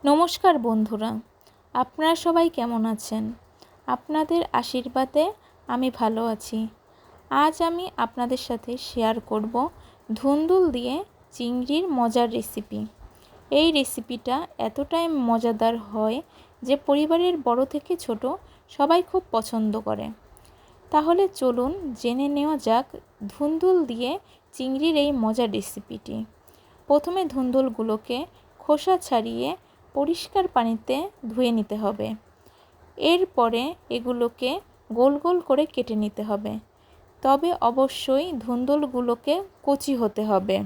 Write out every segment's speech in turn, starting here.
নমস্কার বন্ধুরা, আপনারা সবাই কেমন আছেন? আপনাদের আশীর্বাদে আমি ভালো আছি। আজ আমি আপনাদের সাথে শেয়ার করব ধুন্দুল দিয়ে চিংড়ির মজার রেসিপি। এই রেসিপিটা এতটাই মজাদার হয় যে পরিবারের বড় থেকে ছোট সবাই খুব পছন্দ করে। তাহলে চলুন জেনে নেওয়া যাক ধুন্দুল দিয়ে চিংড়ির এই মজার রেসিপিটি। প্রথমে ধুন্দুলগুলোকে খোসা ছাড়িয়ে পরিষ্কার পানিতে ধুয়ে নিতে হবে। এরপরে এগুলোকে গোল গোল করে কেটে নিতে হবে, তবে অবশ্যই ধুন্দুলগুলোকে কচি হতে হবে।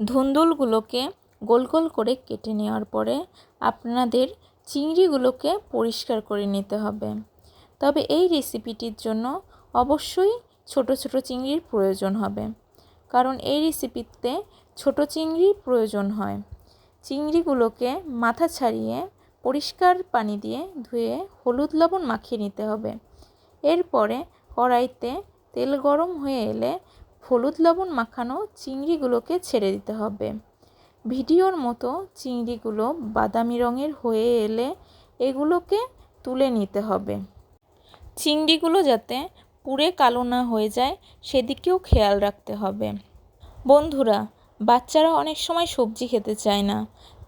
ধুন্দুলগুলোকে গোল গোল করে কেটে নেওয়ার পরে আপনাদের চিংড়িগুলোকে পরিষ্কার করে নিতে হবে। তবে এই রেসিপিটির জন্য অবশ্যই ছোট ছোট চিংড়ির প্রয়োজন হবে, কারণ এই রেসিপিতে ছোট চিংড়ির প্রয়োজন হয়। চিংড়িগুলোকে মাথা ছাড়িয়ে পরিষ্কার পানি দিয়ে ধুয়ে হলুদ লবণ মাখিয়ে নিতে হবে। এরপরে কড়াইতে তেল গরম হয়ে এলে হলুদ লবণ মাখানো চিংড়িগুলোকে ছেড়ে দিতে হবে। ভিডিওর মতো চিংড়িগুলো বাদামি রঙের হয়ে এলে এগুলোকে তুলে নিতে হবে। চিংড়িগুলো যাতে পুড়ে কালো না হয়ে যায় সেদিকেও খেয়াল রাখতে হবে। বন্ধুরা, বাচ্চারা অনেক সময় সবজি খেতে চায় না,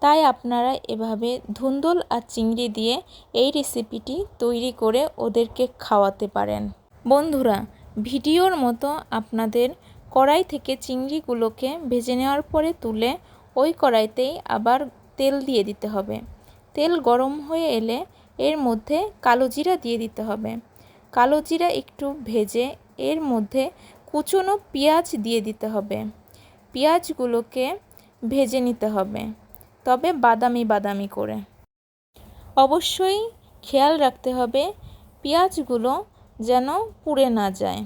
তাই আপনারা এভাবে ধুন্দুল আর চিংড়ি দিয়ে এই রেসিপিটি তৈরি করে ওদেরকে খাওয়াতে পারেন। বন্ধুরা, ভিডিওর মতো আপনাদের কড়াই থেকে চিংড়িগুলোকে ভেজে নেওয়ার পরে তুলে ওই কড়াইতেই আবার তেল দিয়ে দিতে হবে। তেল গরম হয়ে এলে এর মধ্যে কালো জিরা দিয়ে দিতে হবে। কালো জিরা একটু ভেজে এর মধ্যে কুচনো পেঁয়াজ দিয়ে দিতে হবে। পেঁয়াজগুলোকে ভেজে নিতে হবে, তবে বাদামি বাদামি করে। অবশ্যই খেয়াল রাখতে হবে পেঁয়াজগুলো যেন পুড়ে না যায়।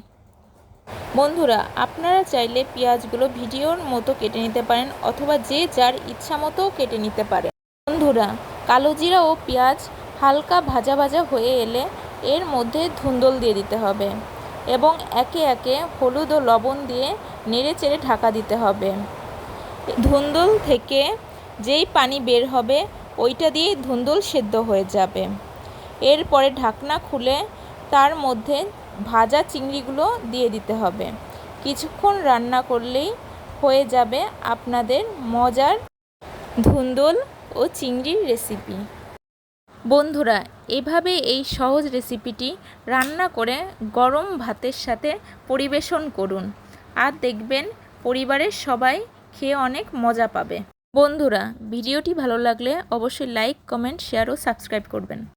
বন্ধুরা, আপনারা চাইলে পেঁয়াজগুলো ভিডিওর মতো কেটে নিতে পারেন, অথবা যে যার ইচ্ছা মতো কেটে নিতে পারেন। বন্ধুরা, কালো জিরা ও পেঁয়াজ হালকা ভাজা ভাজা হয়ে এলে এর মধ্যে ধুন্দুল দিয়ে দিতে হবে এবং একে একে হলুদ ও লবণ দিয়ে নেড়ে চেড়ে ঢাকা দিতে হবে। ধুন্দুল থেকে যেই পানি বের হবে ওইটা দিয়ে ধুন্দুল সেদ্ধ হয়ে যাবে। এরপরে ঢাকনা খুলে তার মধ্যে ভাজা চিংড়িগুলো দিয়ে দিতে হবে। কিছুক্ষণ রান্না করলেই হয়ে যাবে আপনাদের মজার ধুন্দুল ও চিংড়ির রেসিপি। বন্ধুরা, এভাবে এই সহজ রেসিপিটি রান্না করে গরম ভাতের সাথে পরিবেশন করুন, আর দেখবেন পরিবারের সবাই খেয়ে অনেক মজা পাবে। বন্ধুরা, ভিডিওটি ভালো লাগলে অবশ্যই লাইক, কমেন্ট, শেয়ার ও সাবস্ক্রাইব করবেন।